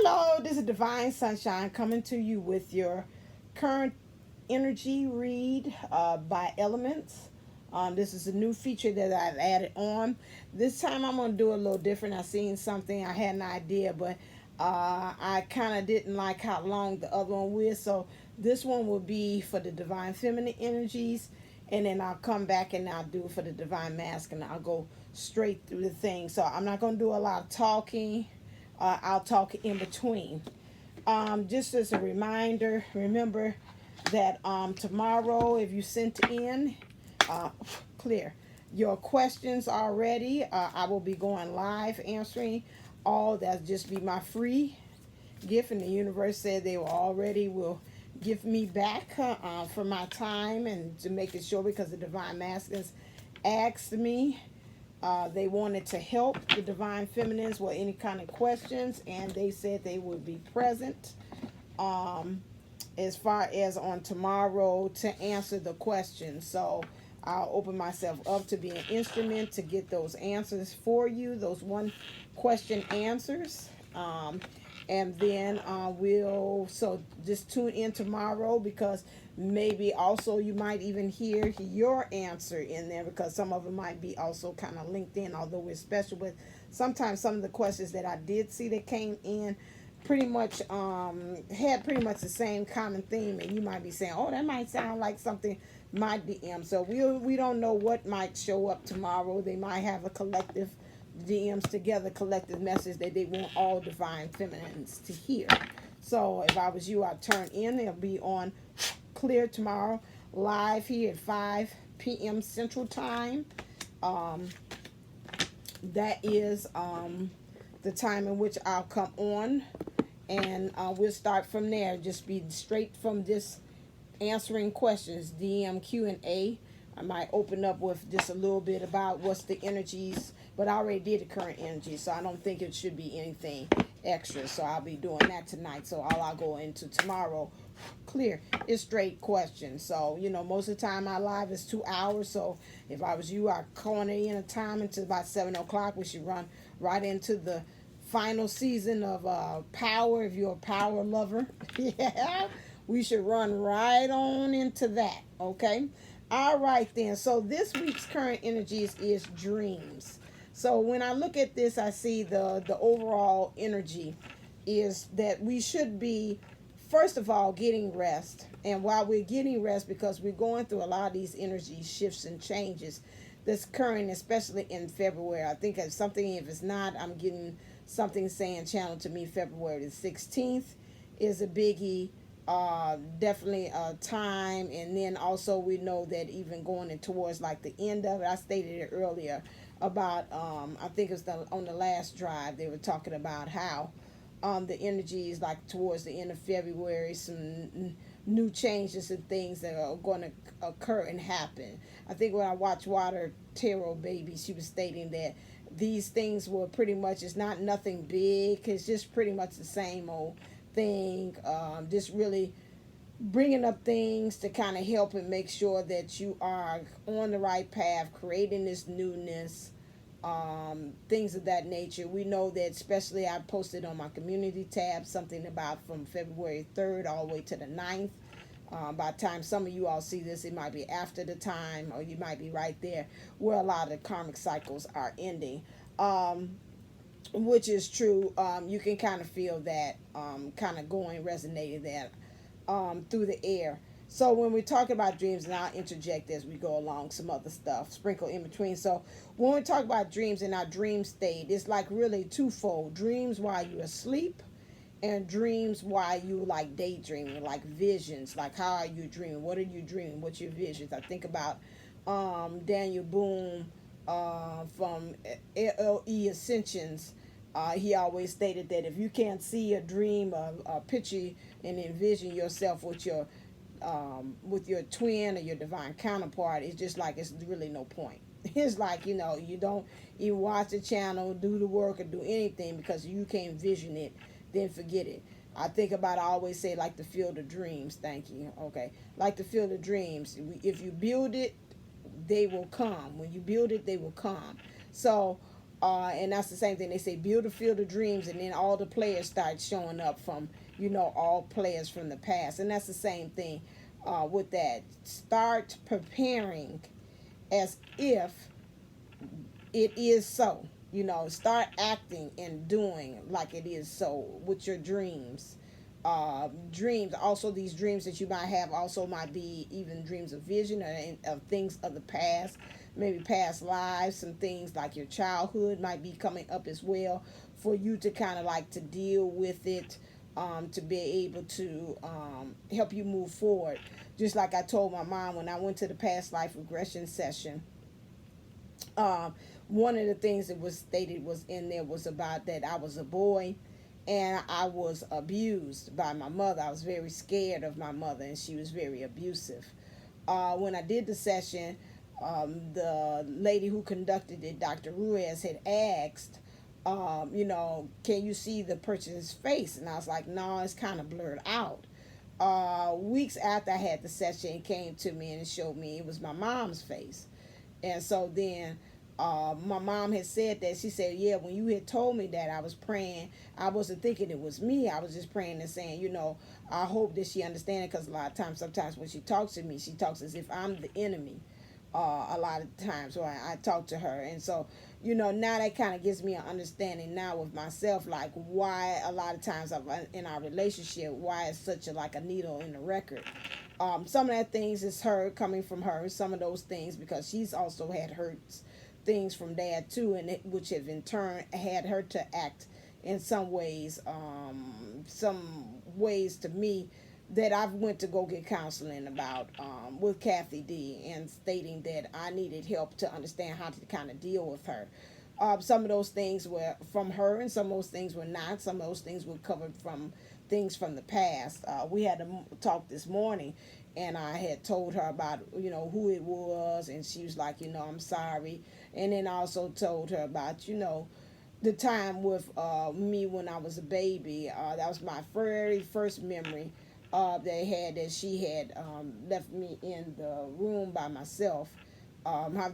Hello, this is Divine Sunshine coming to you with your current energy read by elements. This is a new feature that I've added on. This time I'm going to do a little different. I seen something, I had an idea, but I kind of didn't like how long the other one was. So this one will be for the divine feminine energies, and then I'll come back and I'll do it for the divine masculine. I'll go straight through the thing. So I'm not going to do a lot of talking. I'll talk in between. Just as a reminder, remember that tomorrow, if you sent in, uh, clear your questions already, I will be going live answering all. That'll just be my free gift, and the universe said they will give me back for my time and to make it sure, because the divine masculines asked me. They wanted to help the divine feminines with any kind of questions, and they said they would be present as far as on tomorrow to answer the questions. So I'll open myself up to be an instrument to get those answers for you, those one question answers. And then so just tune in tomorrow, because maybe also you might even hear your answer in there, because some of them might be also kind of linked in, although we're special. But sometimes some of the questions that I did see that came in pretty much had pretty much the same common theme, and you might be saying, oh, that might sound like something my DM. So we don't know what might show up tomorrow. They might have a collective DMs together, collective message that they want all divine feminines to hear. So if I was you, I'd turn in. It'll be on clear tomorrow, live here at 5 p.m. Central Time. That is the time in which I'll come on, and we'll start from there. Just be straight from this answering questions, DM Q&A. I might open up with just a little bit about what's the energies, but I already did the current energy, so I don't think it should be anything extra. So I'll be doing that tonight. So all I'll go into tomorrow, clear, is straight questions. So, most of the time my live is 2 hours. So if I was you, I'd corner in a time until about 7 o'clock. We should run right into the final season of Power, if you're a power lover. Yeah, we should run right on into that, okay? All right, then. So this week's current energies is dreams. So when I look at this, I see the overall energy is that we should be, first of all, getting rest. And while we're getting rest, because we're going through a lot of these energy shifts and changes that's occurring, especially in February. I think if it's not, I'm getting something saying channel to me February the 16th is a biggie. Definitely a time. And then also we know that even going in towards like the end of it, I stated it earlier about I think it's on the last drive, they were talking about how the energy is like towards the end of February, some new changes and things that are going to occur and happen. I think when I watched Water Tarot Baby, she was stating that these things were pretty much, it's not nothing big, it's just pretty much the same old thing. Just really bringing up things to kind of help and make sure that you are on the right path, creating this newness, things of that nature. We know that, especially I posted on my community tab something about from February 3rd all the way to the 9th. By the time some of you all see this, it might be after the time, or you might be right there where a lot of the karmic cycles are ending. Which is true. You can kind of feel that kind of resonating that through the air. So when we talk about dreams, and I'll interject as we go along some other stuff, sprinkle in between. So when we talk about dreams in our dream state, it's like really twofold. Dreams while you're asleep, and dreams while you like daydreaming, like visions. Like, how are you dreaming? What are you dreaming? What's your visions? I think about Daniellleboomlle from LE Ascensions. He always stated that if you can't see a dream, a picture, and envision yourself with your twin or your divine counterpart, it's just like it's really no point. It's like, you don't even watch the channel, do the work, or do anything because you can't vision it, then forget it. I always say, like the field of dreams. Thank you. Okay. Like the field of dreams. If you build it, they will come. When you build it, they will come. So And that's the same thing. They say build a field of dreams, and then all the players start showing up from, all players from the past. And that's the same thing with that. Start preparing as if it is so. Start acting and doing like it is so with your dreams. Dreams, also these dreams that you might have also might be even dreams of vision or of things of the past, maybe past lives. Some things like your childhood might be coming up as well for you to kind of like to deal with it, to be able to help you move forward. Just like I told my mom when I went to the past life regression session, one of the things that was stated was in there was about that I was a boy and I was abused by my mother. I was very scared of my mother, and she was very abusive. When I did the session, the lady who conducted it, Dr. Ruiz, had asked, can you see the person's face? And I was like, no, it's kind of blurred out. Weeks after I had the session, it came to me and it showed me it was my mom's face. And so then my mom had said that. She said, yeah, when you had told me that, I was praying. I wasn't thinking it was me. I was just praying and saying, I hope that she understands, because a lot of times, sometimes when she talks to me, she talks as if I'm the enemy. A lot of times when I talk to her. And so, now that kind of gives me an understanding now with myself, like why a lot of times in our relationship, why it's such like a needle in the record. Some of that things is her, coming from her, some of those things, because she's also had hurts things from dad too, and which have in turn had her to act in some ways to me that I've went to go get counseling about with Kathy D, and stating that I needed help to understand how to kind of deal with her. Some of those things were from her, and some of those things were not. Some of those things were covered from things from the past. We had a talk this morning, and I had told her about who it was, and she was like, I'm sorry. And then I also told her about the time with me when I was a baby. That was my very first memory that she had left me in the room by myself.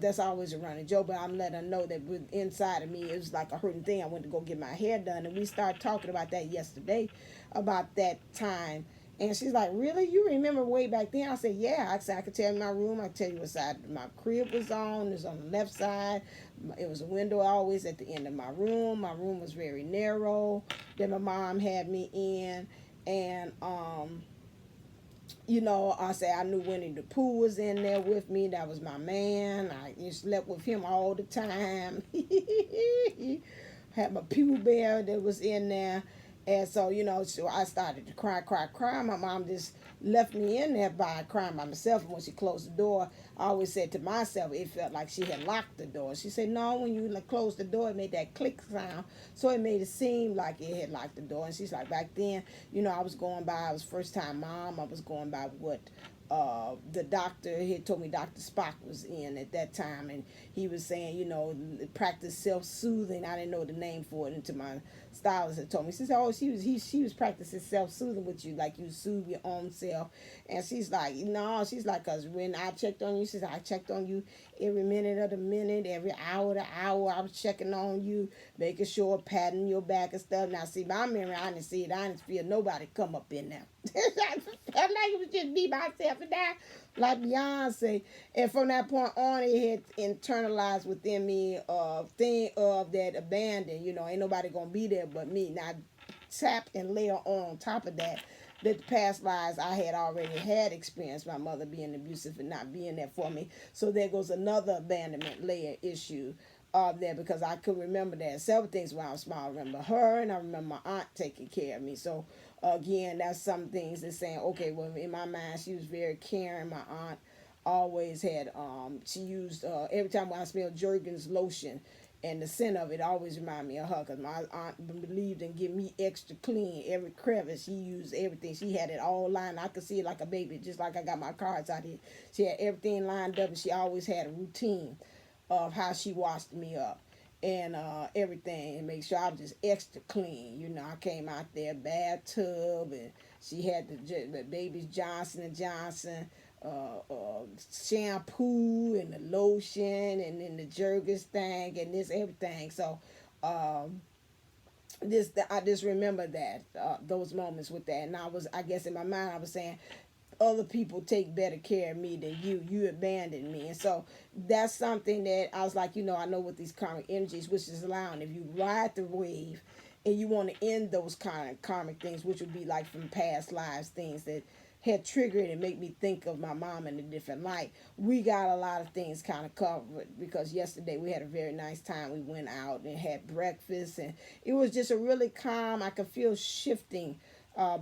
That's always a running joke, but I'm letting her know that inside of me it was like a hurting thing. I went to go get my hair done, and we started talking about that yesterday, about that time. And she's like, really? You remember way back then? I said, yeah. I said, I could tell you my room. I could tell you what side my crib was on. It was on the left side. It was a window always at the end of my room. My room was very narrow that my mom had me in. And, I said I knew Winnie the Pooh was in there with me. That was my man. I slept with him all the time. Had my Pooh Bear that was in there. And so, so I started to cry. My mom just left me in there by crying by myself. And when she closed the door, I always said to myself, it felt like she had locked the door. She said, no, when you closed the door, it made that click sound. So it made it seem like it had locked the door. And she's like, back then, I was going by, I was first time mom. I was going by what the doctor had told me Dr. Spock was in at that time, and he was saying, practice self-soothing. I didn't know the name for it until my stylist had told me. She said, oh, she was practicing self-soothing with you, like you soothe your own self. And she's like, no, she's like, because when I checked on you, she said, I checked on you every minute of the minute, every hour to hour. I was checking on you, making sure, patting your back and stuff. Now, see, my memory, I didn't see it. I didn't feel nobody come up in there. I felt like it was just me, myself, and that, like Beyonce. And from that point on, it had internalized within me a thing of that abandon. Ain't nobody going to be there but me. Now, tap and layer on top of that the past lives I had already had experienced my mother being abusive and not being there for me. So there goes another abandonment layer issue there, because I could remember that several things when I was small. I remember her, and I remember my aunt taking care of me. So again, that's some things that's saying, okay, well, in my mind, she was very caring. My aunt always had, she used, every time when I smelled Jergens lotion, and the scent of it always reminded me of her, because my aunt believed in getting me extra clean. Every crevice, she used everything. She had it all lined. I could see it like a baby, just like I got my cards out here. She had everything lined up, and she always had a routine of how she washed me up and everything, and make sure I was just extra clean. I came out there bathtub, and she had the baby's Johnson & Johnson shampoo and the lotion and then the Jergens thing and this everything. So I just remember that those moments with that, and I guess in my mind I was saying other people take better care of me than you abandoned me. And so that's something that I was like, I know what these karmic energies, which is allowing, if you ride the wave and you want to end those kind of karmic things, which would be like from past lives, things that had triggered and make me think of my mom in a different light. We got a lot of things kind of covered because yesterday we had a very nice time. We went out and had breakfast, and it was just a really calm. I could feel shifting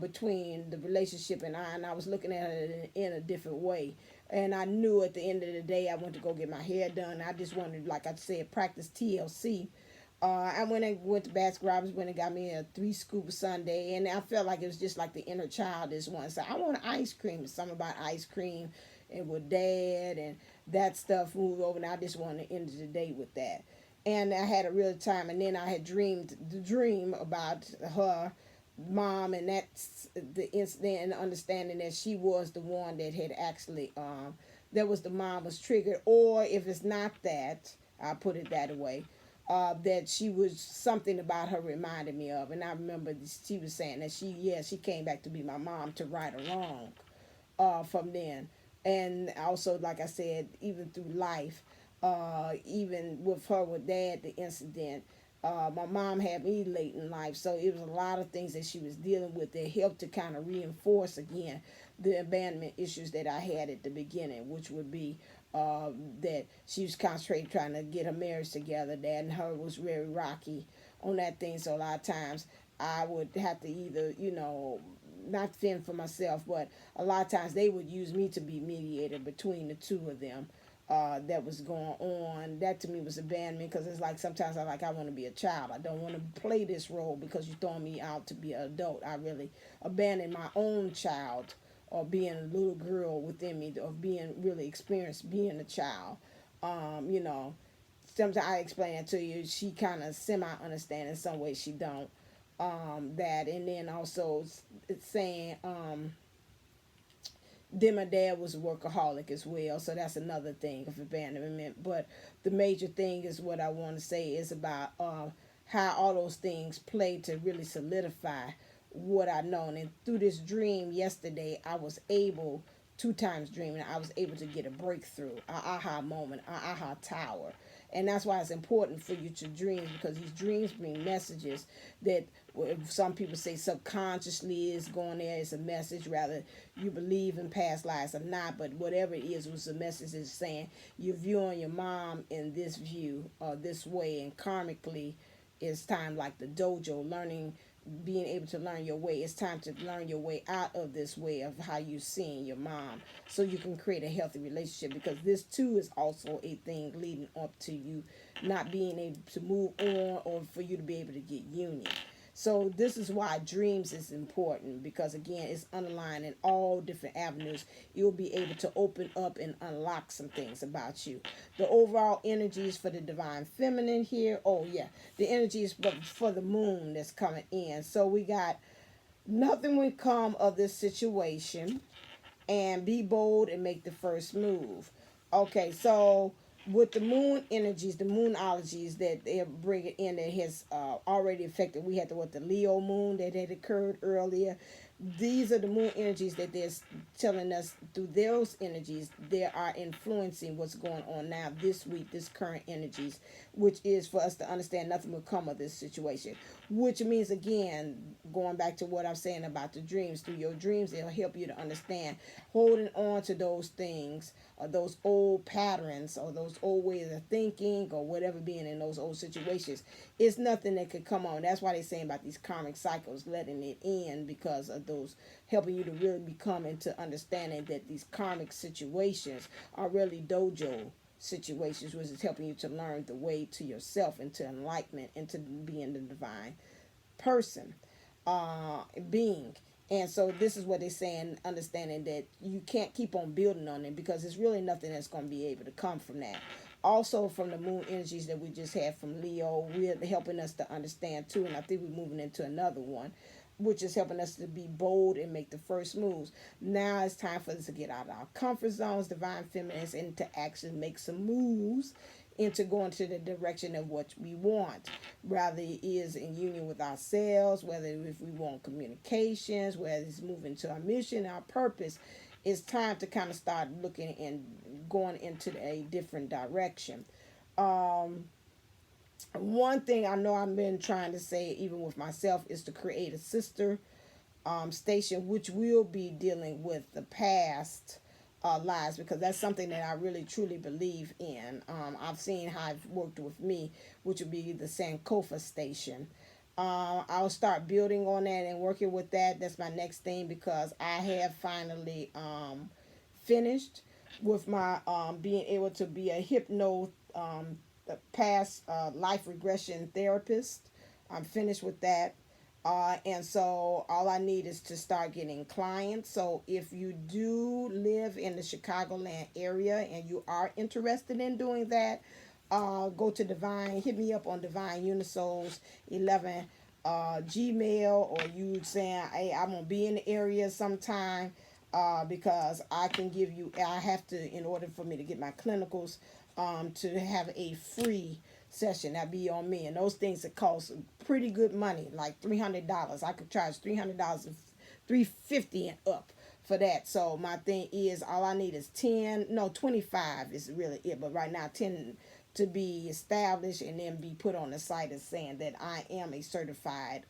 between the relationship and I was looking at it in a different way. And I knew at the end of the day, I went to go get my hair done. I just wanted, like I said, practice TLC. I went to Baskin Robbins, went and got me a 3-scoop sundae, and I felt like it was just like the inner child is one. So I want ice cream. Something about ice cream, and with Dad and that stuff moved over, and I just wanted to end the day with that. And I had a real time, and then I had dreamed the dream about her mom, and that's the incident and the understanding that she was the one that had actually that was the mom was triggered, or if it's not that, I'll put it that way, that she was something about her reminded me of. And I remember she was saying that she came back to be my mom to right or wrong from then. And also, like I said, even through life, even with her with Dad, the incident, my mom had me late in life, so it was a lot of things that she was dealing with that helped to kind of reinforce again the abandonment issues that I had at the beginning, which would be that she was concentrating trying to get her marriage together. Dad and her was very rocky on that thing, so a lot of times I would have to either, not fend for myself, but a lot of times they would use me to be mediator between the two of them. That was going on. That to me was abandonment, because it's like sometimes I want to be a child. I don't want to play this role because you're throwing me out to be an adult. I really abandoned my own child, or being a little girl within me, of being really experienced being a child. You know, sometimes I explain that to you. She kind of semi understand, in some ways she don't. That, and then also it's saying then my dad was a workaholic as well, so that's another thing of abandonment. But the major thing is what I want to say is about how all those things play to really solidify what I know. And through this dream yesterday, I was able, 2 times dreaming, I was able to get a breakthrough, an aha moment, an aha tower. And that's why it's important for you to dream, because these dreams bring messages that some people say subconsciously is going there. It's a message, rather you believe in past lives or not, but whatever it is, was a message is saying you're viewing your mom in this view or this way, and karmically it's time, like the dojo, learning, being able to learn your way. It's time to learn your way out of this way of how you seeing your mom, so you can create a healthy relationship, because this too is also a thing leading up to you not being able to move on, or for you to be able to get union. So this is why dreams is important, because again, it's underlying in all different avenues. You'll be able to open up and unlock some things about you. The overall energies for the divine feminine here. Oh yeah, the energies for the moon that's coming in. So we got nothing will come of this situation, and be bold and make the first move. Okay, so with the moon energies, the moonologies that they're bringing in, that has already affected. We had the Leo moon that had occurred earlier. These are the moon energies that they're telling us through those energies they are influencing what's going on now this week, this current energies, which is for us to understand nothing will come of this situation. Which means, again, going back to what I'm saying about the dreams, through your dreams, it'll help you to understand holding on to those things, or those old patterns, or those old ways of thinking, or whatever, being in those old situations. It's nothing that could come on. That's why they're saying about these karmic cycles, letting it in, because of those, helping you to really become into understanding that these karmic situations are really dojo situations, which is helping you to learn the way to yourself, into enlightenment, into being the divine person, being. And so this is what they're saying, understanding that you can't keep on building on it, because there's really nothing that's going to be able to come from that. Also, from the moon energies that we just had from Leo, we're helping us to understand too, and I think we're moving into another one, which is helping us to be bold and make the first moves. Now it's time for us to get out of our comfort zones, divine feminines, and to actually make some moves into going to the direction of what we want. Rather it is in union with ourselves, whether if we want communications, whether it's moving to our mission, our purpose. It's time to kind of start looking and going into a different direction. One thing I know I've been trying to say, even with myself, is to create a sister station, which will be dealing with the past lives, because that's something that I really truly believe in. I've seen how it's worked with me, which would be the Sankofa station. I'll start building on that and working with that. That's my next thing, because I have finally finished with my being able to be a past life regression therapist. I'm finished with that. And so all I need is to start getting clients. So if you do live in the Chicagoland area and you are interested in doing that, go to Divine, hit me up on Divine Unisouls 11 Gmail, or you saying, hey, I'm gonna be in the area sometime, because I can give you, I have to, in order for me to get my clinicals, to have a free session that be on me, and those things that cost pretty good money, like $300. I could charge $300, $350 and up for that. So my thing is, all I need is 25 is really it, but right now 10 to be established and then be put on the site as saying that I am a certified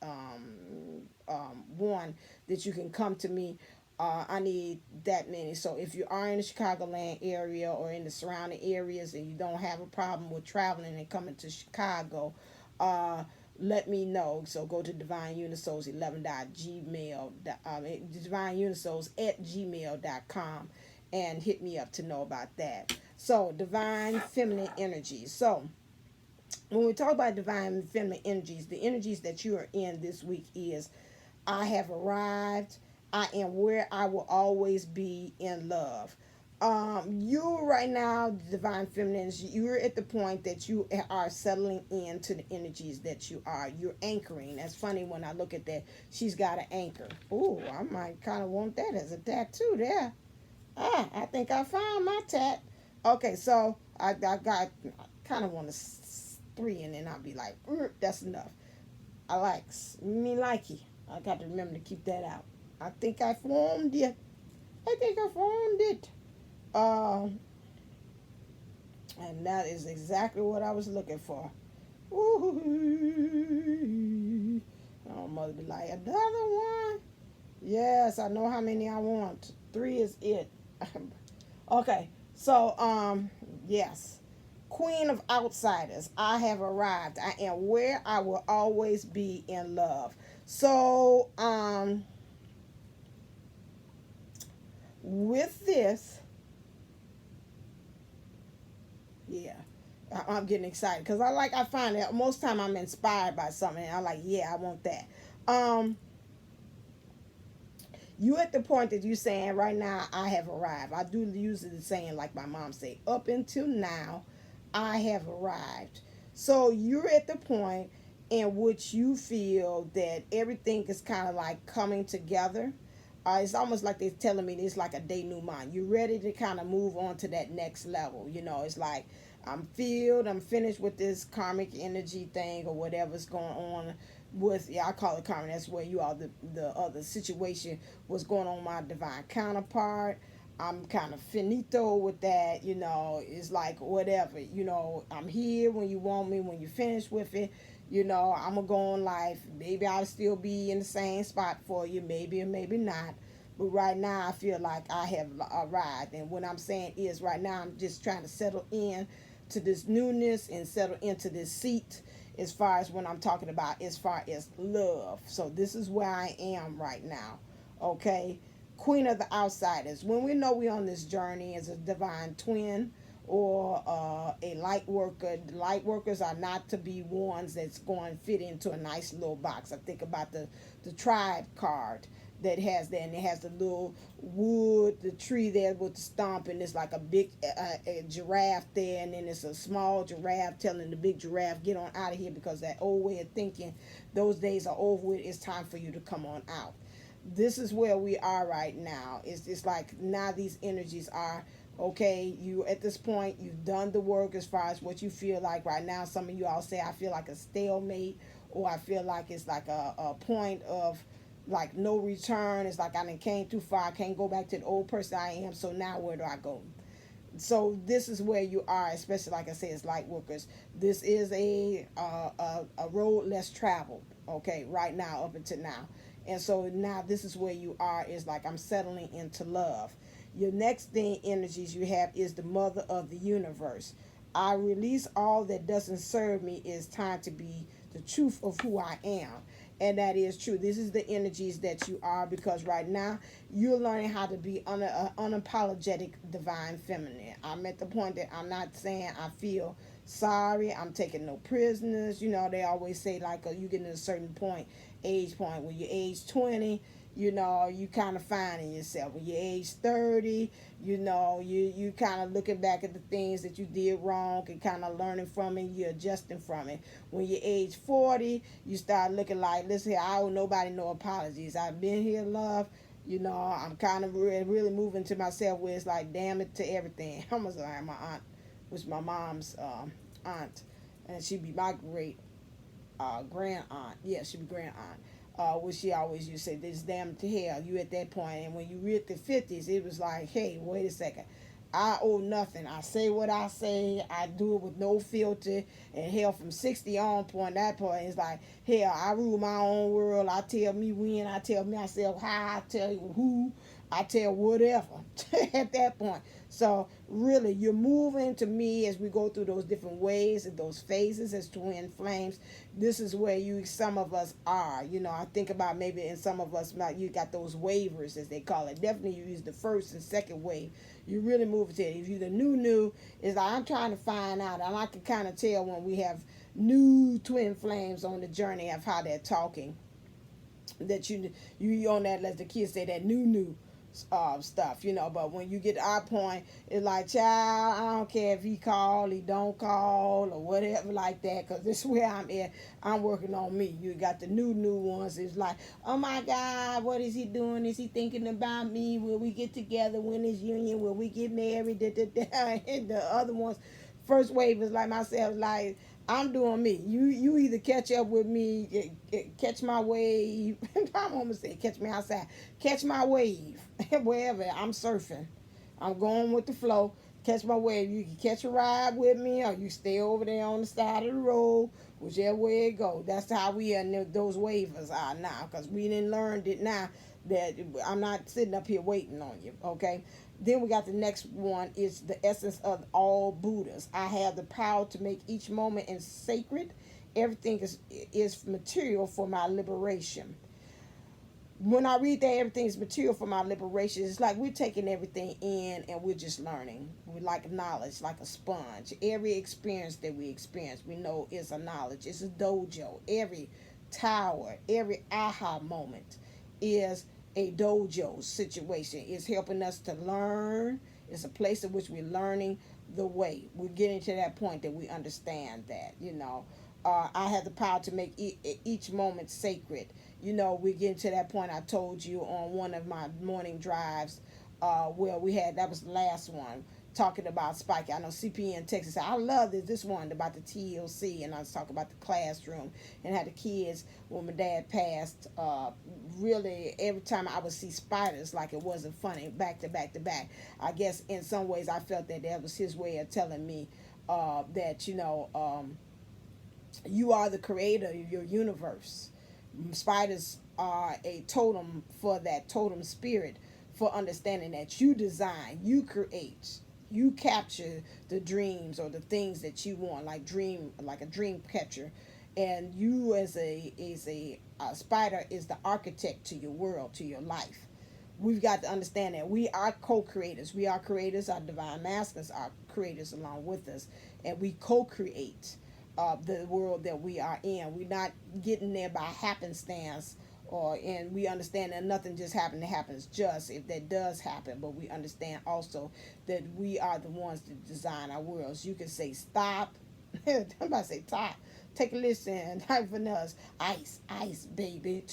one, that you can come to me. I need that many. So if you are in the Chicagoland area or in the surrounding areas and you don't have a problem with traveling and coming to Chicago, let me know. So go to Divine Unisouls 11.gmail, Divine Unisouls at gmail.com, and hit me up to know about that. So divine feminine energies. So when we talk about divine feminine energies, the energies that you are in this week is, I have arrived. I am where I will always be in love. You right now, divine feminines, you're at the point that you are settling into the energies that you are. You're anchoring. That's funny when I look at that. She's got an anchor. Ooh, I might kind of want that as a tattoo there. I think I found my tat. Okay, so I kind of want a 3, and then I'll be like, that's enough. I me likey. I got to remember to keep that out. I think I formed it. And that is exactly what I was looking for. Ooh. Oh, mother be like, another one? Yes, I know how many I want. 3 is it. Okay, so, yes. Queen of Outsiders, I have arrived. I am where I will always be in love. So, with this, yeah, I'm getting excited because I find that most time I'm inspired by something and I'm like, yeah, I want that. You at the point that you saying right now, I have arrived. I do use the saying like my mom say, up until now, I have arrived. So you're at the point in which you feel that everything is kind of like coming together. It's almost like they're telling me it's like a denouement. You're ready to kind of move on to that next level. You know, it's like I'm finished with this karmic energy thing or whatever's going on with, I call it karmic. That's where you are, the other situation was going on with my divine counterpart. I'm kind of finito with that, you know. It's like whatever, you know, I'm here when you want me, when you finish with it. You know, I'm going to go on life. Maybe I'll still be in the same spot for you, maybe or maybe not. But right now, I feel like I have arrived. And what I'm saying is right now, I'm just trying to settle in to this newness and settle into this seat as far as when I'm talking about as far as love. So this is where I am right now, okay? Queen of the Outsiders. When we know we're on this journey as a divine twin or a light worker. Light workers are not to be ones that's going to fit into a nice little box. I think about the tribe card that has that, and it has the little wood, the tree there with the stump, and it's like a big a giraffe there, and then it's a small giraffe telling the big giraffe, get on out of here, because that old way of thinking, those days are over with. It's time for you to come on out. This is where we are right now. It's like now these energies are okay. You at this point, you've done the work as far as what you feel like right now. Some of you all say, I feel like a stalemate, or I feel like it's like a point of like no return. It's like I done came too far. I can't go back to the old person I am. So now where do I go? So this is where you are, especially like I said, as light workers. This is a road less traveled. Okay, right now up until now, and so now this is where you are. Is like I'm settling into love. Your next thing energies you have is the mother of the universe. I release all that doesn't serve me. It's time to be the truth of who I am. And that is true. This is the energies that you are, because right now you're learning how to be unapologetic divine feminine. I'm at the point that I'm not saying I feel sorry, I'm taking no prisoners. You know, they always say like you get to a certain point, age point, when you're age 20, you know, you kind of finding yourself. When you're age 30, you know, you kind of looking back at the things that you did wrong and kind of learning from it, you're adjusting from it. When you're age 40, you start looking like, listen here, I owe nobody no apologies. I've been here, love. You know, I'm kind of really moving to myself where it's like, damn it to everything. I'm going to say my aunt, was my mom's aunt, and she'd be my great grand aunt. Yeah, she'd be grand aunt. Which she always used to say, this damn to hell, you at that point. And when you reach the 50s, it was like, hey, wait a second. I owe nothing. I say what I say. I do it with no filter. And hell, from 60 on point, that point, it's like, hell, I rule my own world. I tell me when. I tell myself how. I tell you who. I tell whatever at that point. So really, you're moving to me as we go through those different ways and those phases as twin flames. This is where some of us are. You know, I think about maybe in some of us, you got those waivers, as they call it. Definitely you use the first and second wave. You really move to it. If you're the new, it's like I'm trying to find out. And I can kind of tell when we have new twin flames on the journey of how they're talking. That you on that, let the kids say, that new stuff, you know. But when you get to our point, it's like, child, I don't care if he call, he don't call, or whatever like that, because this is where I'm at. I'm working on me. You got the new ones. It's like, oh my God, what is he doing? Is he thinking about me? Will we get together? When is union? Will we get married? And the other ones, first wave is like myself, like, I'm doing me. You either catch up with me, catch my wave. I'm almost saying catch me outside. Catch my wave. Wherever. I'm surfing. I'm going with the flow. Catch my wave. You can catch a ride with me, or you stay over there on the side of the road, whichever way it go. That's how we and those waivers are now, because we didn't learn it now that I'm not sitting up here waiting on you, okay? Then we got the next one, is the essence of all Buddhas. I have the power to make each moment and sacred. Everything is material for my liberation. When I read that everything is material for my liberation, it's like we're taking everything in and we're just learning. We like knowledge, like a sponge. Every experience that we experience, we know is a knowledge. It's a dojo. Every tower, every aha moment is a dojo situation. It's helping us to learn. It's a place in which we're learning the way. We're getting to that point that we understand that, you know. I have the power to make each moment sacred. You know, we're getting to that point I told you on one of my morning drives where we had, that was the last one, talking about spiking. I know CP in Texas, I love this one about the TLC, and I was talking about the classroom and how the kids, when my dad passed, really every time I would see spiders, like it wasn't funny, back to back to back. I guess in some ways I felt that was his way of telling me that, you know, you are the creator of your universe. Spiders are a totem for that totem spirit, for understanding that you design, you create, you capture the dreams or the things that you want, like a dream catcher. And you as a spider is the architect to your world, to your life. We've got to understand that we are co-creators. We are creators. Our divine masters are creators along with us, and we co-create the world that we are in. We're not getting there by happenstance, and we understand that nothing just happened. It happens just if that does happen, but we understand also that we are the ones that design our worlds. You can say stop. I'm about to say stop. Take a listen. Like Vanilla, ice, ice, baby.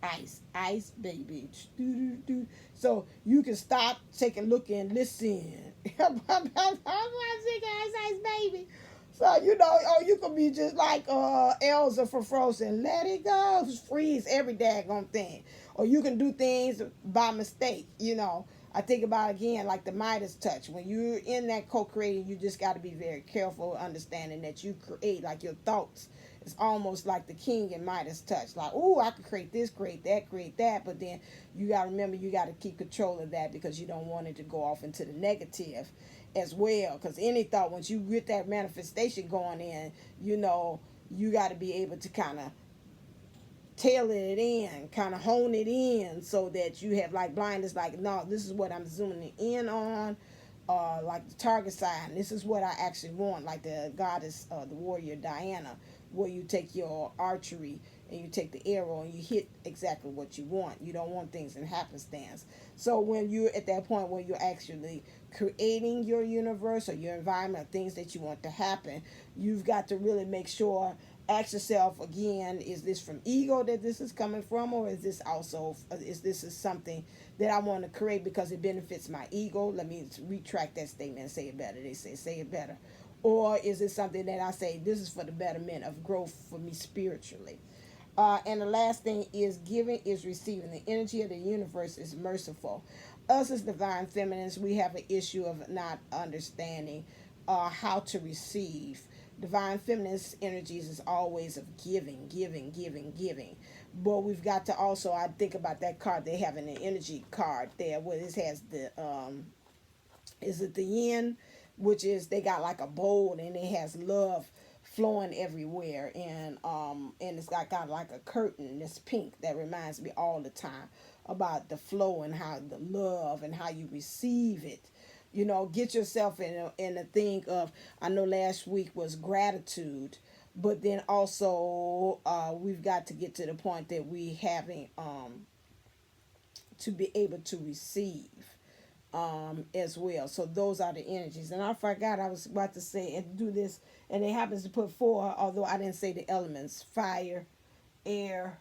Ice, ice, baby. So you can stop, take a look, and listen. I'm singing ice, ice, baby. So, you know, or you could be just like Elsa from Frozen. Let it go. Freeze every daggone thing. Or you can do things by mistake, you know. I think about, again, like the Midas touch. When you're in that co-creating, you just got to be very careful, understanding that you create, like your thoughts. It's almost like the king in Midas touch. Like, oh, I could create this, create that. But then you got to remember, you got to keep control of that, because you don't want it to go off into the negative as well. Because any thought, once you get that manifestation going in, you know, you got to be able to kind of tailor it in, kind of hone it in, so that you have like blinders, like, no, this is what I'm zooming in on, like the target sign. This is what I actually want, like the goddess, the warrior Diana, where you take your archery and you take the arrow and you hit exactly what you want. You don't want things in happenstance. So when you're at that point where you're actually creating your universe or your environment, things that you want to happen, you've got to really make sure, ask yourself again, is this from ego that this is coming from, or is this also, is this is something that I want to create because it benefits my ego? Let me retract that statement and say it better. They say it better. Or is it something that I say, this is for the betterment of growth for me spiritually? And the last thing is, giving is receiving. The energy of the universe is merciful. Us as divine feminines, we have an issue of not understanding how to receive. Divine feminist energies is always of giving. But we've got to also, I think about that card they have in the energy card there, where this has the, is it the yin, which is, they got like a bowl and it has love flowing everywhere, and it's got like a curtain that's pink that reminds me all the time about the flow and how the love and how you receive it. You know, get yourself in a thing of, I know last week was gratitude, but then also we've got to get to the point that we having to be able to receive as well. So those are the energies. And I forgot, I was about to say and do this, and it happens to put 4, although I didn't say the elements: fire, air,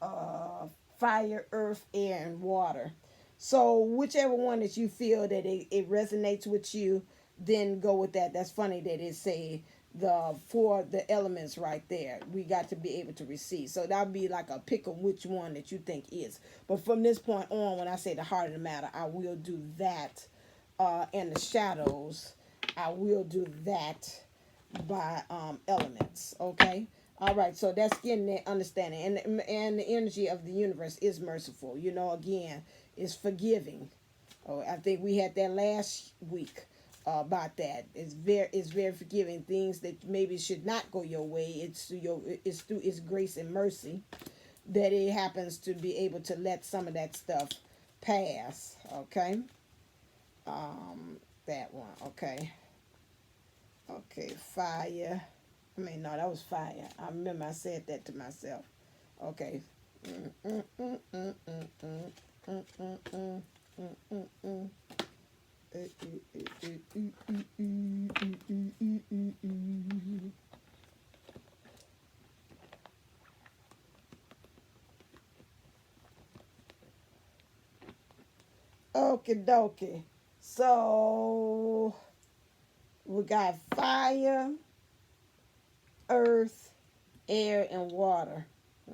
earth, air, and water. So whichever one that you feel that it resonates with you, then go with that. That's funny that it say the elements right there. We got to be able to receive. So that'll be like a pick of which one that you think is. But from this point on, when I say the heart of the matter, I will do that. And the shadows, I will do that by elements. Okay. All right, so that's getting that understanding, and the energy of the universe is merciful. You know, again, it's forgiving. Oh, I think we had that last week about that. It's very forgiving. Things that maybe should not go your way, it's through its grace and mercy that it happens to be able to let some of that stuff pass. Okay, that one. Okay, fire. I mean, no, that was fire. I remember I said that to myself. Okay. Okie dokie. So we got fire, earth, air, and water.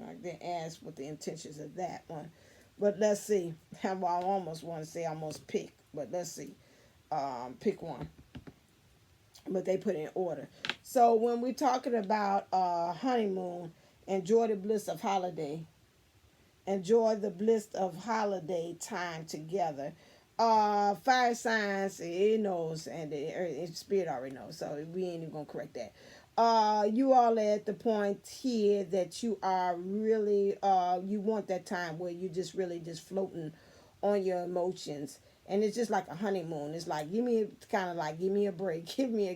I didn't ask what the intentions of that one, but let's see. Well, I almost want to say almost pick, but let's see. Pick one. But they put it in order. So when we're talking about honeymoon, enjoy the bliss of holiday. Enjoy the bliss of holiday time together. Fire signs, it knows, and the spirit already knows, so we ain't even gonna correct that. You all are at the point here that you are really you want that time where you just really just floating on your emotions And it's just like a honeymoon. It's like, kind of like, give me a break, give me a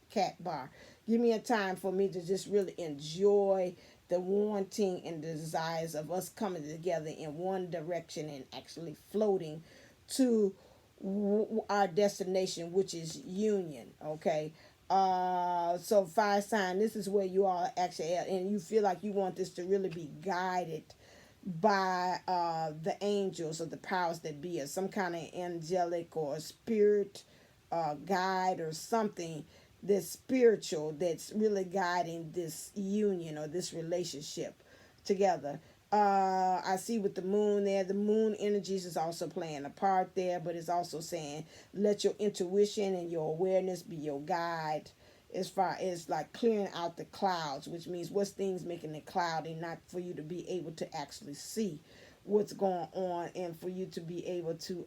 cat bar, give me a time for me to just really enjoy the wanting and the desires of us coming together in one direction and actually floating to our destination, which is union. Okay. So fire sign, this is where you are actually at, and you feel like you want this to really be guided by the angels or the powers that be, or some kind of angelic or spirit guide or something that's spiritual, that's really guiding this union or this relationship together. I see with the moon there, the moon energies is also playing a part there, but it's also saying let your intuition and your awareness be your guide as far as like clearing out the clouds, which means what's things making it cloudy, not for you to be able to actually see what's going on, and for you to be able to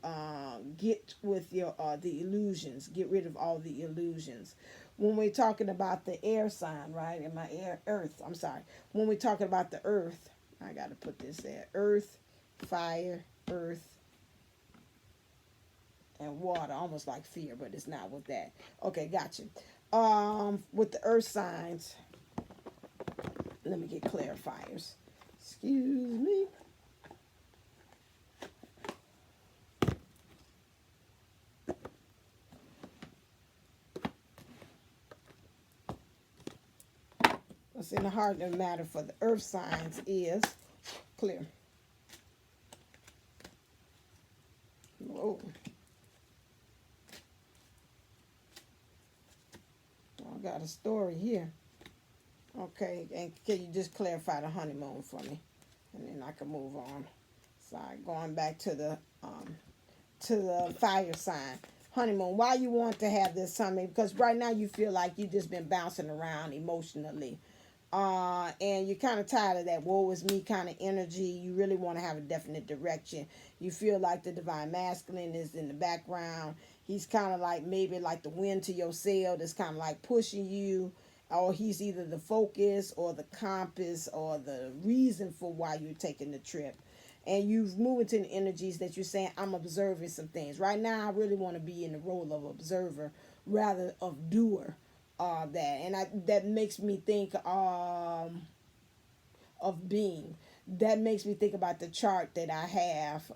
get with your the illusions, get rid of all the illusions. When we're talking about the air sign, right, and my earth, I'm sorry, when we're talking about the earth, I got to put this there, earth, fire, earth, and water, almost like fear, but it's not with that. Okay, gotcha. With the earth signs, let me get clarifiers. Excuse me. What's in the heart of the matter for the earth signs is clear. Whoa. I got a story here. Okay, and can you just clarify the honeymoon for me? And then I can move on. Sorry, going back to the fire sign. Honeymoon, why you want to have this honeymoon? Because right now you feel like you just been bouncing around emotionally. And you're kind of tired of that woe is me kind of energy. You really want to have a definite direction. You feel like the divine masculine is in the background. He's kind of like maybe like the wind to your sail that's kind of like pushing you, or he's either the focus or the compass or the reason for why you're taking the trip. And you've moved into the energies that you're saying, I'm observing some things. Right now, I really want to be in the role of observer rather of doer. That makes me think of being. That makes me think about the chart that I have,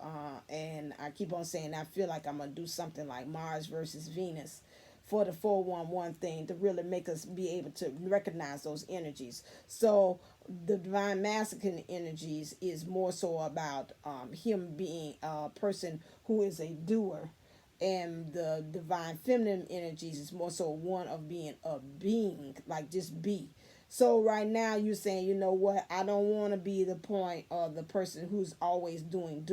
and I keep on saying I feel like I'm gonna do something like Mars versus Venus for the 411 thing to really make us be able to recognize those energies. So the divine masculine energies is more so about him being a person who is a doer, and the divine feminine energies is more so one of being a being, like just be. So right now you're saying, you know what, I don't want to be the point of the person who's always doing.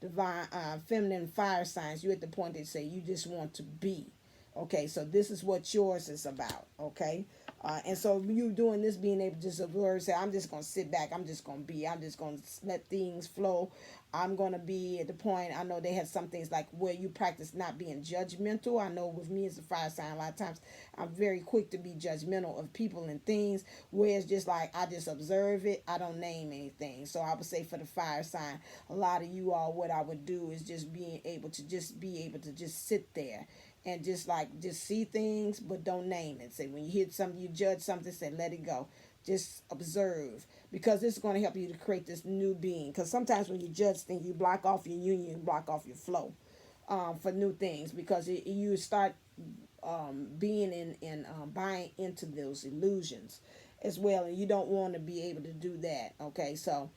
Divine feminine fire signs, you're at the point that say you just want to be. Okay, so this is what yours is about. Okay, and so you doing this, being able to just observe, say, I'm just going to sit back, I'm just going to be, I'm just going to let things flow. I'm going to be at the point, I know they have some things like where you practice not being judgmental. I know with me as a fire sign, a lot of times I'm very quick to be judgmental of people and things, where it's just like I just observe it, I don't name anything. So I would say for the fire sign, a lot of you all, what I would do is just being able to just sit there and just see things, but don't name it. Say when you hear something, you judge something, say let it go. Just observe, because this is going to help you to create this new being. Because sometimes when you judge things, you block off your union, you block off your flow for new things, because you start being in buying into those illusions as well, and you don't want to be able to do that. Okay, so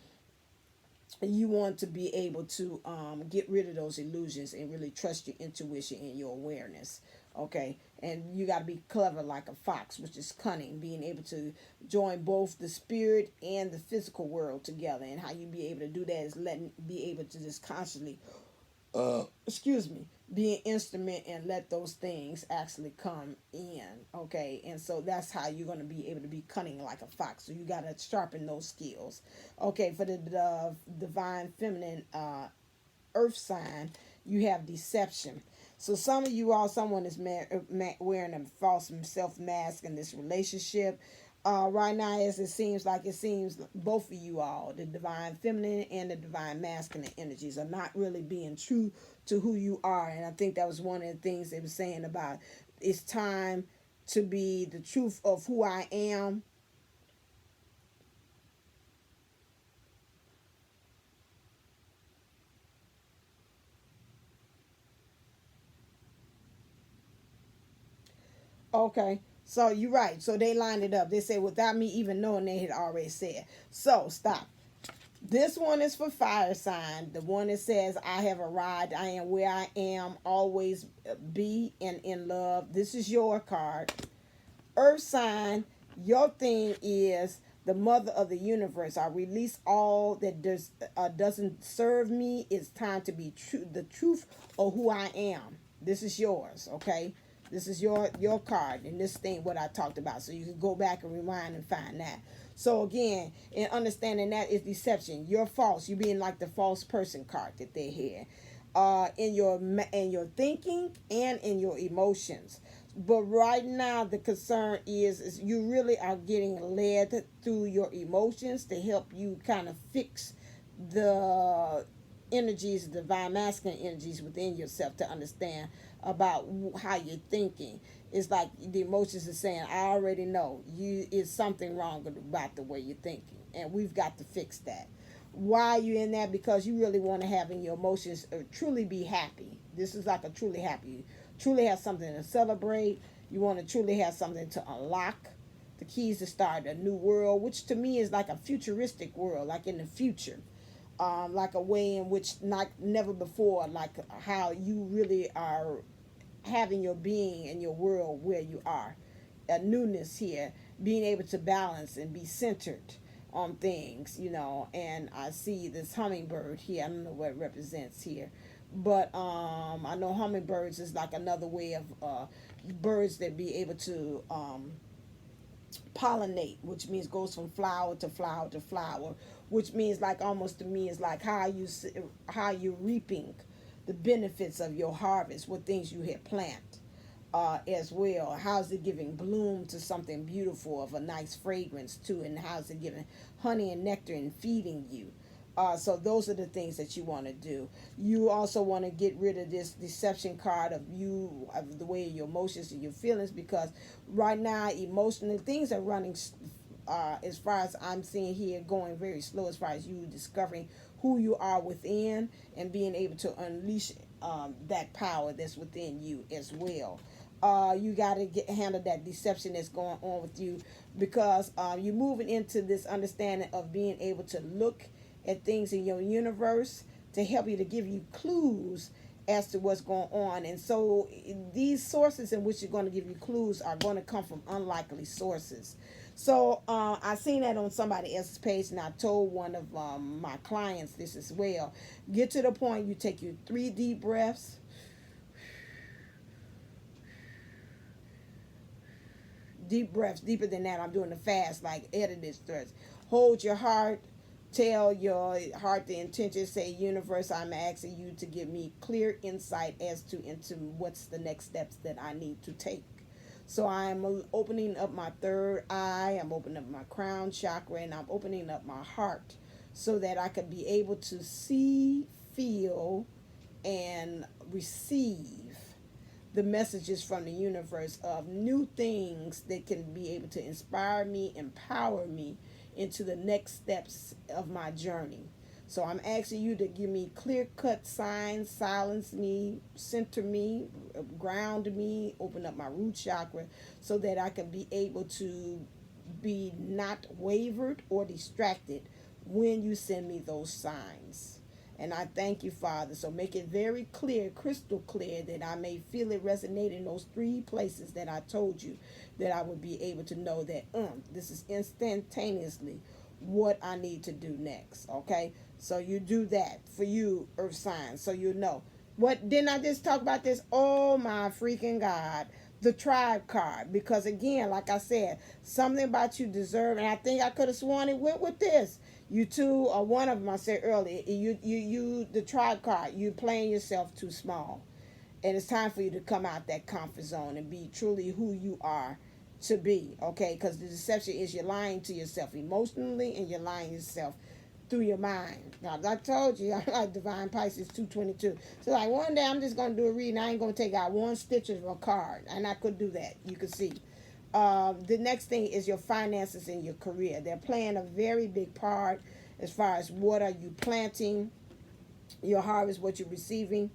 you want to be able to get rid of those illusions and really trust your intuition and your awareness. Okay, and you got to be clever like a fox, which is cunning, being able to join both the spirit and the physical world together. And how you be able to do that is be able to just constantly excuse me, be an instrument and let those things actually come in. Okay, and so that's how you're going to be able to be cunning like a fox. So you got to sharpen those skills. Okay, for the divine feminine earth sign, you have deception. So some of you all, someone is wearing a false self mask in this relationship. right now, as it seems both of you all, the divine feminine and the divine masculine energies, are not really being true to who you are. And I think that was one of the things they were saying about it's time to be the truth of who I am. Okay, so you're right. So they lined it up. They said without me even knowing, they had already said. So stop. This one is for fire sign. The one that says, I have arrived. I am where I am. Always be and in love. This is your card. Earth sign. Your thing is the mother of the universe. I release all that doesn't serve me. It's time to be true. The truth of who I am. This is yours. Okay. This is your card and this thing what I talked about. So you can go back and rewind and find that. So again, in understanding that is deception. You're false. You're being like the false person card that they had. In your thinking and in your emotions. But right now the concern is you really are getting led through your emotions to help you kind of fix the energies, divine masculine energies within yourself to understand about how you're thinking. It's like the emotions are saying, I already know you is something wrong about the way you're thinking, and we've got to fix that. Why are you in that? Because you really want to have in your emotions truly be happy. This is like a truly happy, truly have something to celebrate. You want to truly have something to unlock the keys to start a new world, which to me is like a futuristic world, like in the future. Like a way in which not never before, like how you really are having your being and your world where you are. A newness here, being able to balance and be centered on things, and I see this hummingbird here. I don't know what it represents here. But I know hummingbirds is like another way of birds that be able to pollinate, which means goes from flower to flower to flower, which means like almost to me is like how you reaping the benefits of your harvest, what things you had planted. As well, how's it giving bloom to something beautiful of a nice fragrance too, and how's it giving honey and nectar and feeding you. So those are the things that you want to do. You also want to get rid of this deception card of the way your emotions and your feelings, because right now emotional things are running, as far as I'm seeing here, going very slow as far as you discovering who you are within and being able to unleash that power that's within you as well. You got to handle that deception that's going on with you, because you're moving into this understanding of being able to look at things in your universe to help you, to give you clues as to what's going on. And so these sources in which you're going to give you clues are going to come from unlikely sources. So I seen that on somebody else's page, and I told one of my clients this as well. Get to the point, you take your 3 deep breaths. Deep breaths, deeper than that. I'm doing the fast, like edited stress. Hold your heart. Tell your heart the intention. Say, universe, I'm asking you to give me clear insight as to into what's the next steps that I need to take. So I'm opening up my third eye. I'm opening up my crown chakra, and I'm opening up my heart so that I can be able to see, feel, and receive the messages from the universe of new things that can be able to inspire me, empower me into the next steps of my journey. So I'm asking you to give me clear-cut signs, silence me, center me, ground me, open up my root chakra so that I can be able to be not wavered or distracted when you send me those signs. And I thank you, Father. So make it very clear, crystal clear, that I may feel it resonate in those 3 places that I told you, that I would be able to know that this is instantaneously what I need to do next. Okay? So you do that for you, earth signs, so you know. What didn't I just talk about this? Oh my freaking God. The tribe card. Because again, like I said, something about you deserve, and I think I could have sworn it went with this. You two, or one of them I said earlier, the tribe card, you playing yourself too small. And it's time for you to come out that comfort zone and be truly who you are to be, okay? Because the deception is you're lying to yourself emotionally, and you're lying to yourself through your mind. Now, I told you, I like Divine Pisces 222. So, like, one day I'm just going to do a reading. I ain't going to take out one stitch of a card. And I could do that. You can see. The next thing is your finances and your career. They're playing a very big part as far as what are you planting, your harvest, what you're receiving,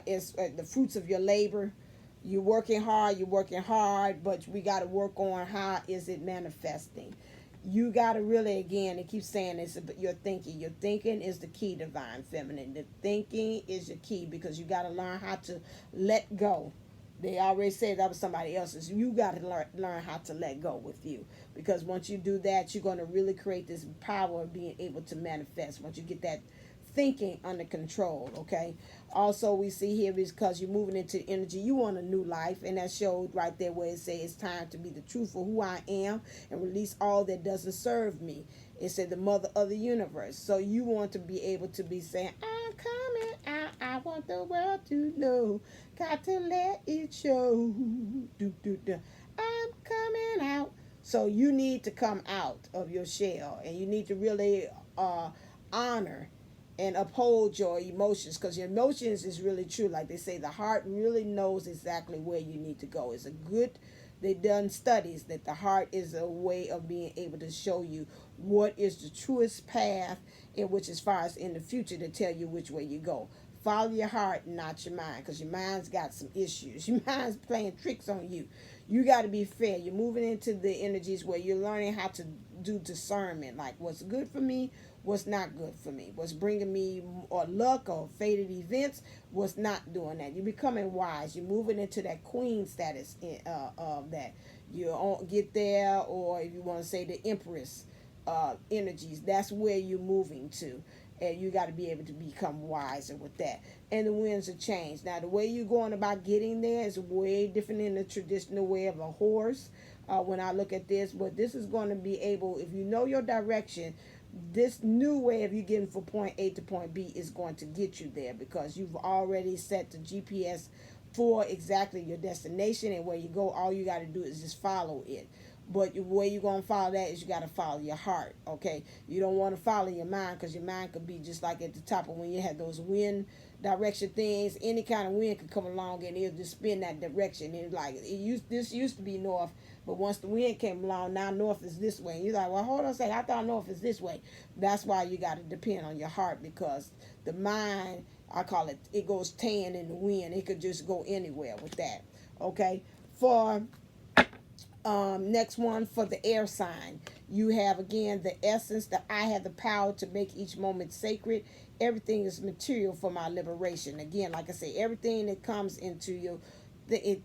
is the fruits of your labor. You're working hard, but we got to work on how is it manifesting. You got to really, again, it keeps saying this, but your thinking. Your thinking is the key, Divine Feminine. The thinking is your key, because you got to learn how to let go. They already said that was somebody else's. You got to learn how to let go with you. Because once you do that, you're going to really create this power of being able to manifest. Once you get that thinking under control, okay? Also, we see here, because you're moving into energy, you want a new life, and that showed right there where it says it's time to be the truth for who I am and release all that doesn't serve me. It said the mother of the universe. So you want to be able to be saying, I'm coming out, I want the world to know, got to let it show, I'm coming out. So you need to come out of your shell, and you need to really honor and uphold your emotions, because your emotions is really true. Like they say, the heart really knows exactly where you need to go. It's a good, they've done studies that the heart is a way of being able to show you what is the truest path, in which, as far as in the future, to tell you which way you go. Follow your heart, not your mind, because your mind's got some issues. Your mind's playing tricks on you. You got to be fair. You're moving into the energies where you're learning how to do discernment, like what's good for me, what's not good for me, what's bringing me or luck or fated events, what's not doing that. You're becoming wise. You're moving into that queen status of that. You get there, or if you want to say the empress energies, that's where you're moving to. And you got to be able to become wiser with that. And the winds of change. Now, the way you're going about getting there is way different than the traditional way of a horse. When I look at this, but this is going to be able, if you know your direction, this new way of you getting from point A to point B is going to get you there, because you've already set the GPS for exactly your destination, and where you go, all you got to do is just follow it. But the way you're going to follow that is you got to follow your heart, okay? You don't want to follow your mind, because your mind could be just like at the top of when you had those wind direction things. Any kind of wind could come along and it'll just spin that direction. And like this used to be north, but once the wind came along, now north is this way. And you're like, well, hold on a second, I thought north is this way. That's why you got to depend on your heart, because the mind, I call it, it goes tan in the wind. It could just go anywhere with that, okay? For next one, for the air sign, you have again the essence that I have the power to make each moment sacred. Everything is material for my liberation. Again, like I say, everything that comes into you,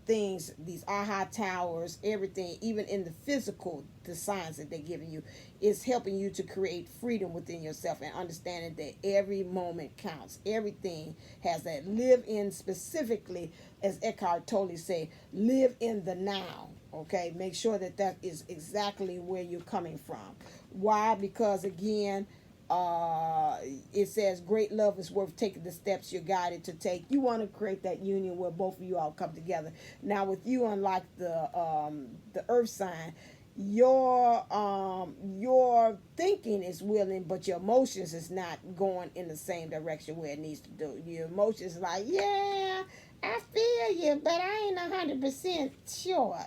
things, these aha towers, everything, even in the physical, the signs that they're giving you, is helping you to create freedom within yourself, and understanding that every moment counts. Everything has that. Live in, specifically, as Eckhart Tolle say, live in the now. Okay, make sure that that is exactly where you're coming from. Why? Because again, it says great love is worth taking the steps you're guided to take. You want to create that union where both of you all come together. Now, with you, unlike the earth sign, your thinking is willing, but your emotions is not going in the same direction where it needs to do. Your emotions like, yeah, I feel you, but I ain't 100% sure,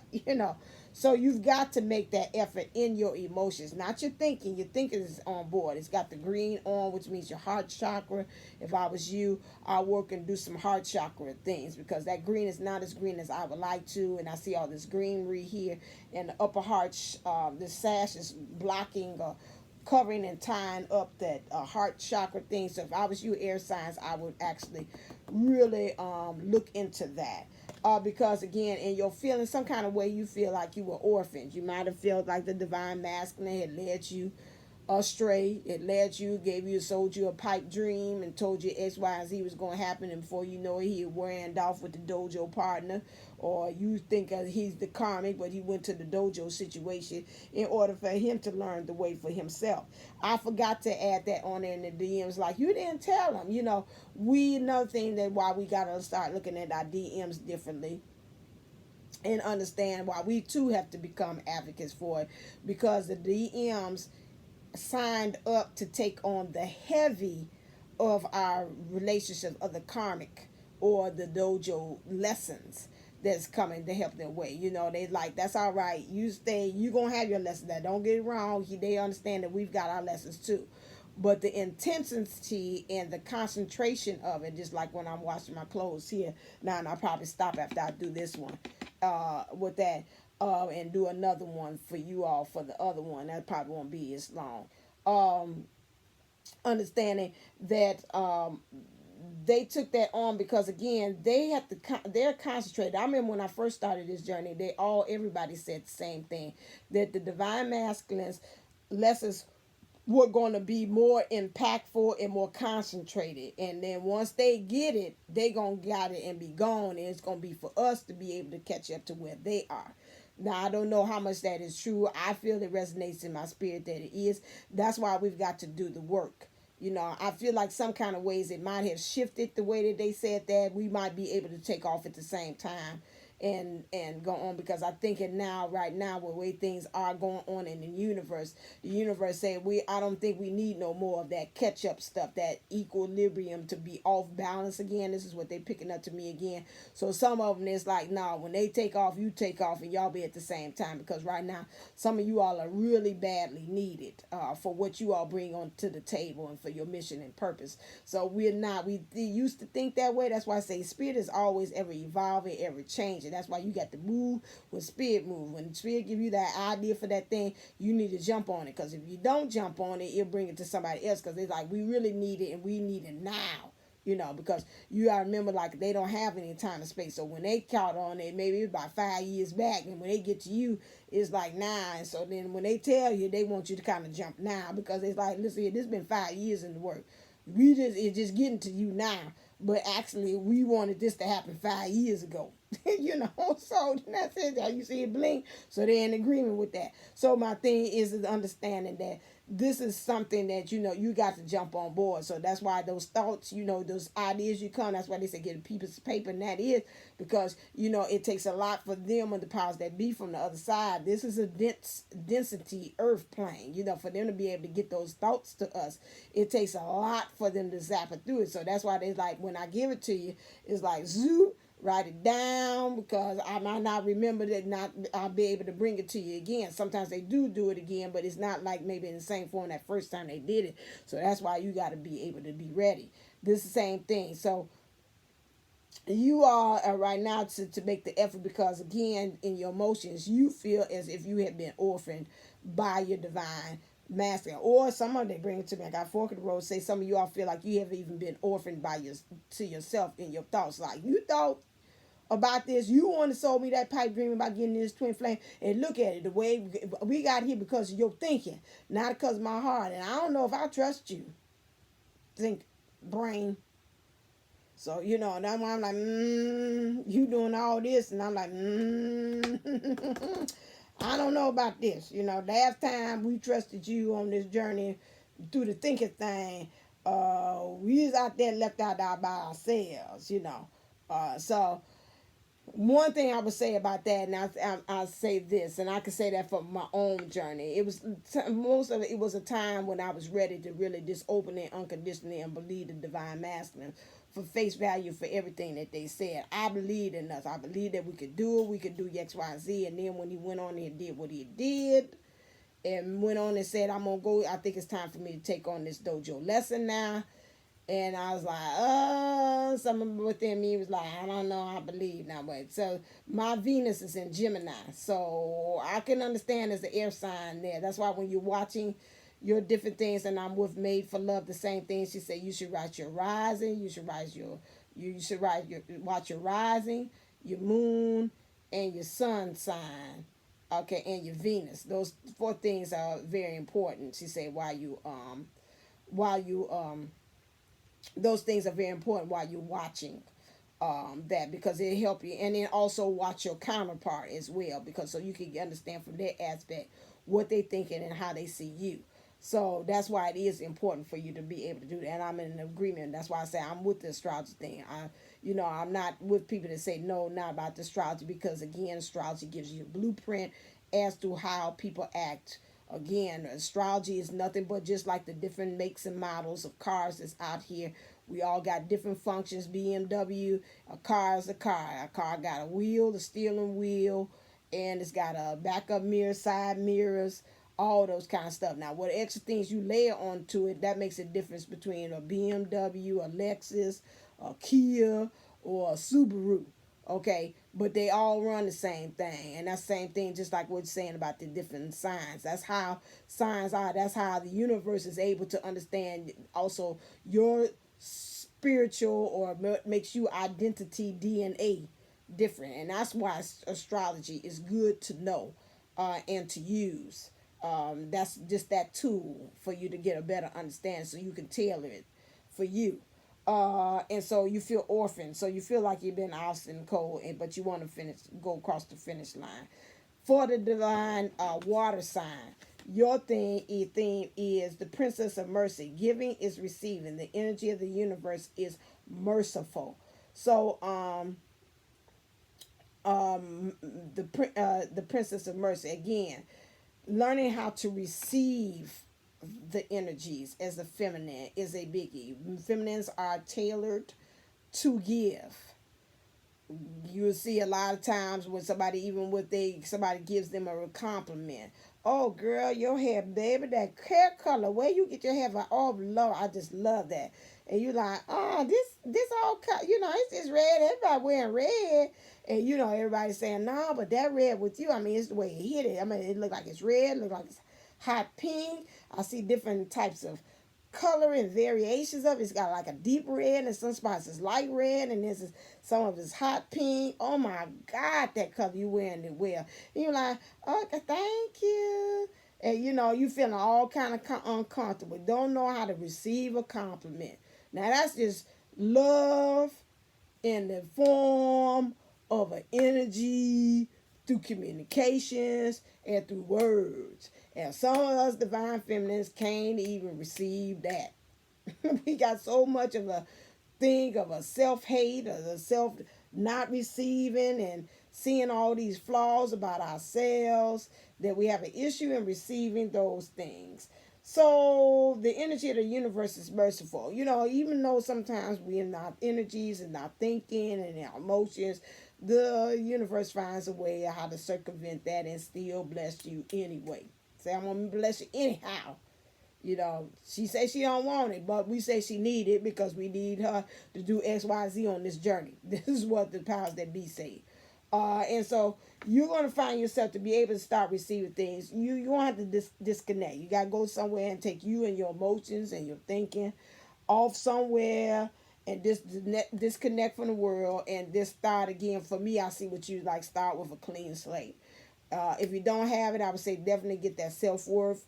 So you've got to make that effort in your emotions, not your thinking. Your thinking is on board. It's got the green on, which means your heart chakra. If I was you, I'll work and do some heart chakra things, because that green is not as green as I would like to. And I see all this greenery here in the upper heart. This sash is blocking or covering and tying up that heart chakra thing. So if I was you, air signs, I would actually really look into that. Because again, in your feeling, some kind of way you feel like you were orphaned. You might have felt like the divine masculine had led you astray. It led you, sold you a pipe dream and told you X, Y, and Z was going to happen, and before you know it, he ran off with the dojo partner. Or you think he's the karmic, but he went to the dojo situation in order for him to learn the way for himself. I forgot to add that on in the DMs, like, you didn't tell him. Another thing that why we got to start looking at our DMs differently and understand why we too have to become advocates for it, because the DMs signed up to take on the heavy of our relationships, of the karmic or the dojo lessons that's coming to help their way. You know, they like, that's all right. You stay, you gonna have your lesson. That, don't get it wrong. They understand that we've got our lessons too. But the intensity and the concentration of it, just like when I'm washing my clothes here now, and I'll probably stop after I do this one with that, and do another one for you all for the other one. That probably won't be as long. Understanding that they took that on because, again, they're concentrated. I remember when I first started this journey, everybody said the same thing, that the divine masculines lessons were going to be more impactful and more concentrated, and then once they get it, they gonna got it and be gone, and it's gonna be for us to be able to catch up to where they are. Now, I don't know how much that is true. I feel it resonates in my spirit that it is. That's why we've got to do the work. You know, I feel like some kind of ways it might have shifted the way that they said that we might be able to take off at the same time and go on, because I think it now, right now, with the way things are going on in the universe say I don't think we need no more of that catch up stuff, that equilibrium to be off balance again. This is what they picking up to me again. So some of them, it's like, nah, when they take off, you take off, and y'all be at the same time, because right now some of you all are really badly needed for what you all bring on to the table and for your mission and purpose. So we used to think that way. That's why I say spirit is always ever evolving, ever changing. That's why you got to move when spirit move. When spirit give you that idea for that thing, you need to jump on it. Because if you don't jump on it, it'll bring it to somebody else. Because it's like, we really need it, and we need it now. You know, because you gotta remember, like, they don't have any time and space. So when they caught on it, maybe it's about 5 years back, and when they get to you, it's like now. And so then when they tell you, they want you to kind of jump now, because it's like, listen, this has been 5 years in the work. It's just getting to you now. But actually, we wanted this to happen 5 years ago. You know, so that's it. How you see it blink. So they're in agreement with that. So my thing is understanding that this is something that, you know, you got to jump on board. So that's why those thoughts, you know, those ideas you come, that's why they say get a piece of paper, and that is because, you know, it takes a lot for them and the powers that be from the other side. This is a density earth plane, you know, for them to be able to get those thoughts to us. It takes a lot for them to zap it through it. So that's why they like, when I give it to you, it's like, zoo. Write it down, because I might not remember that. I'll be able to bring it to you again. Sometimes they do it again, but it's not like maybe in the same form that first time they did it. So that's why you got to be able to be ready. This is the same thing. So you are right now to make the effort, because again, in your emotions, you feel as if you have been orphaned by your divine masculine, or some of them bring it to me. I got fork in the road. Say some of you all feel like you haven't even been orphaned to yourself in your thoughts. Like, you thought about this, you want to sold me that pipe dream about getting this twin flame, and look at it, the way we got here because of your thinking, not because of my heart. And I don't know if I trust you, think brain. So, you know, that's why I'm like, you doing all this, and I'm like, I don't know about this. You know, last time we trusted you on this journey through the thinking thing, we was out there left out by ourselves, you know. So one thing I would say about that, and I'll say this, and I can say that for my own journey. It was most of it. It was a time when I was ready to really just openly, unconditionally, and believe the divine masculine for face value for everything that they said. I believed in us. I believed that we could do it. We could do X, Y, and Z. And then when he went on and did what he did, and went on and said, "I'm gonna go. I think it's time for me to take on this dojo lesson now." And I was like, something within me was like, I don't know, I believe now. But so my Venus is in Gemini. So I can understand there's the air sign there. That's why when you're watching your different things, and I'm with Made for Love, the same thing. She said you should write your rising, you should watch your rising, your moon, and your sun sign. Okay, and your Venus. Those 4 things are very important. She said while you those things are very important while you're watching that, because it'll help you. And then also watch your counterpart as well, because so you can understand from their aspect what they thinking and how they see you. So that's why it is important for you to be able to do that. And I'm in agreement. That's why I say I'm with the astrology thing. I'm not with people that say no, not about the astrology, because again, astrology gives you a blueprint as to how people act. Again, astrology is nothing but just like the different makes and models of cars that's out here. We all got different functions. BMW, a car is a car. A car got a wheel, the steering wheel, and it's got a backup mirror, side mirrors, all those kind of stuff. Now, what extra things you layer onto it, that makes a difference between a BMW, a Lexus, a Kia, or a Subaru. Okay, but they all run the same thing, and that same thing, just like what you're saying about the different signs. That's how signs are. That's how the universe is able to understand also your spiritual, or makes you identity DNA different, and that's why astrology is good to know and to use. That's just that tool for you to get a better understanding, so you can tailor it for you. And so you feel orphaned, so you feel like you've been out in the cold, but you want to go across the finish line. For the divine water sign, your theme is the Princess of Mercy. Giving is receiving. The energy of the universe is merciful. So the Princess of Mercy, again, learning how to receive the energies as a feminine is a biggie. Feminines are tailored to give. You'll see a lot of times when somebody gives them a compliment. Oh girl, your hair, baby, that hair color, where you get your hair from? Oh Lord, I just love that. And you like, oh, this all cut, it's just red. Everybody wearing red, and everybody's saying no, but that red with you, I mean, it's the way it hit it. I mean, it look like it's red, look like it's hot pink. I see different types of color and variations of it. It's got like a deep red, and some spots is light red, and some of it's hot pink. Oh my God, that color you wearing it well. And you're like, okay, thank you. And you feeling all kind of uncomfortable. Don't know how to receive a compliment. Now that's just love in the form of an energy through communications and through words. And some of us divine feminines can't even receive that. We got so much of a thing of a self-hate, of a self not receiving, and seeing all these flaws about ourselves, that we have an issue in receiving those things. So the energy of the universe is merciful. Even though sometimes we in our energies and our thinking and our emotions, the universe finds a way how to circumvent that and still bless you anyway. Say, I'm gonna bless you anyhow. She says she don't want it, but we say she need it because we need her to do X, Y, Z on this journey. This is what the powers that be say. And so you're going to find yourself to be able to start receiving things. You won't have to disconnect. You got to go somewhere and take you and your emotions and your thinking off somewhere and disconnect from the world and just start again. For me, I see what you like, start with a clean slate. If you don't have it, I would say definitely get that self-worth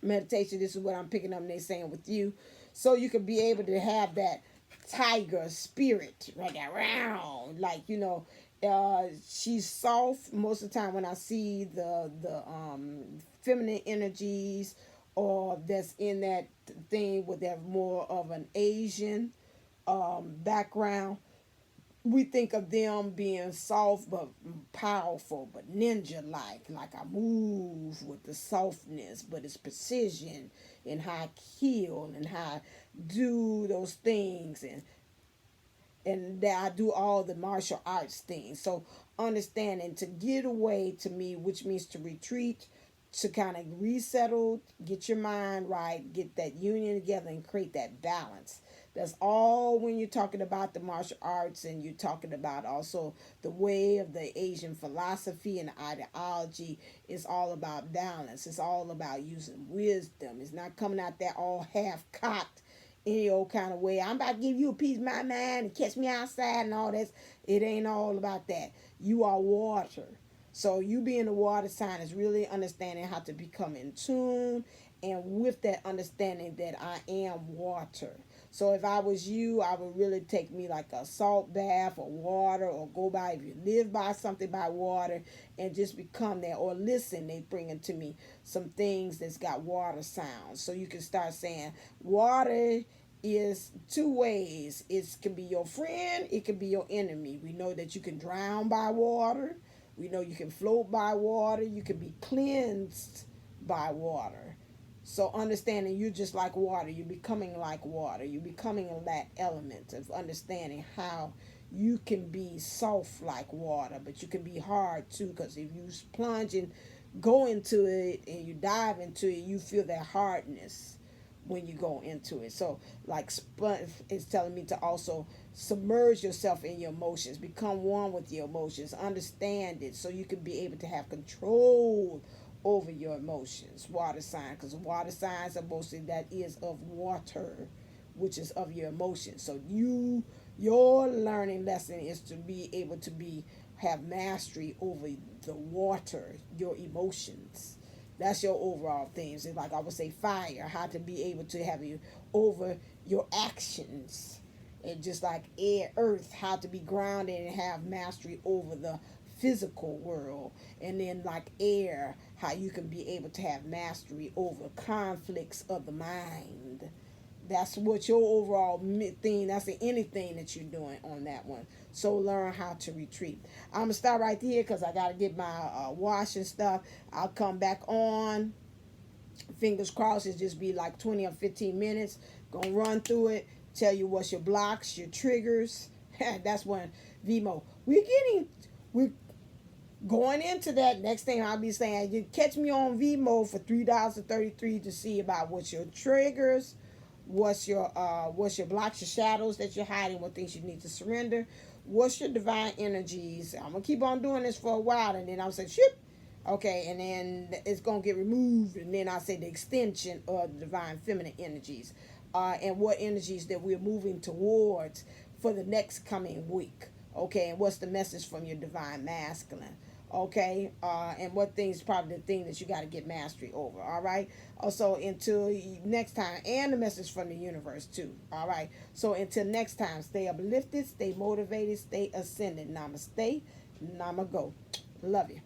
meditation. This is what I'm picking up and they're saying with you. So you can be able to have that tiger spirit right around, like she's soft most of the time. When I see the feminine energies, or that's in that thing with that more of an Asian background, we think of them being soft but powerful, but ninja like I move with the softness, but it's precision in how I kill and how I do those things, and that I do all the martial arts things. So understanding to get away, to me, which means to retreat, to kind of resettle, get your mind right, get that union together and create that balance. That's all when you're talking about the martial arts, and you're talking about also the way of the Asian philosophy and ideology. Is all about balance. It's all about using wisdom. It's not coming out there all half-cocked any old kind of way. I'm about to give you a piece of my mind and catch me outside and all that. It ain't all about that. You are water. So you being a water sign is really understanding how to become in tune, and with that understanding that I am water. So if I was you, I would really take me like a salt bath or water, or go by, if you live by something, by water, and just become there, or listen. They bringing to me some things that's got water sounds, so you can start saying water is two ways. It can be your friend, it can be your enemy. We know that you can drown by water. We know you can float by water. You can be cleansed by water. So understanding you're just like water. You're becoming like water. You're becoming that element of understanding how you can be soft like water, but you can be hard too. Because if you plunge and go into it and you dive into it, you feel that hardness when you go into it. So like sponge is telling me to also submerge yourself in your emotions, become one with your emotions, understand it, so you can be able to have control over your emotions. Water sign, because water signs are mostly that is of water, which is of your emotions. So your learning lesson is to be able to be have mastery over the water, your emotions. That's your overall things. It's like I would say fire, how to be able to have you over your actions. And just like air, earth, how to be grounded and have mastery over the physical world. And then like air, how you can be able to have mastery over conflicts of the mind. That's what your overall thing, that's anything that you're doing on that one. So learn how to retreat. I'm going to stop right here because I got to get my wash and stuff. I'll come back on. Fingers crossed, it's just be like 20 or 15 minutes. Gonna run through it, tell you what's your blocks, your triggers. That's when VMO. We're going into that. Next thing I'll be saying, you catch me on VMO for $3.33 to see about what's your triggers, what's your blocks, your shadows that you're hiding, what things you need to surrender, what's your divine energies. I'm gonna keep on doing this for a while, and then I'll say ship. Okay, and then it's gonna get removed, and then I say the extension of the divine feminine energies, and what energies that we're moving towards for the next coming week. Okay, and what's the message from your divine masculine? Okay, and what things probably the thing that you got to get mastery over. All right. Also, until next time, and the message from the universe too. All right. So until next time, stay uplifted, stay motivated, stay ascended. Namaste, namago. Love you.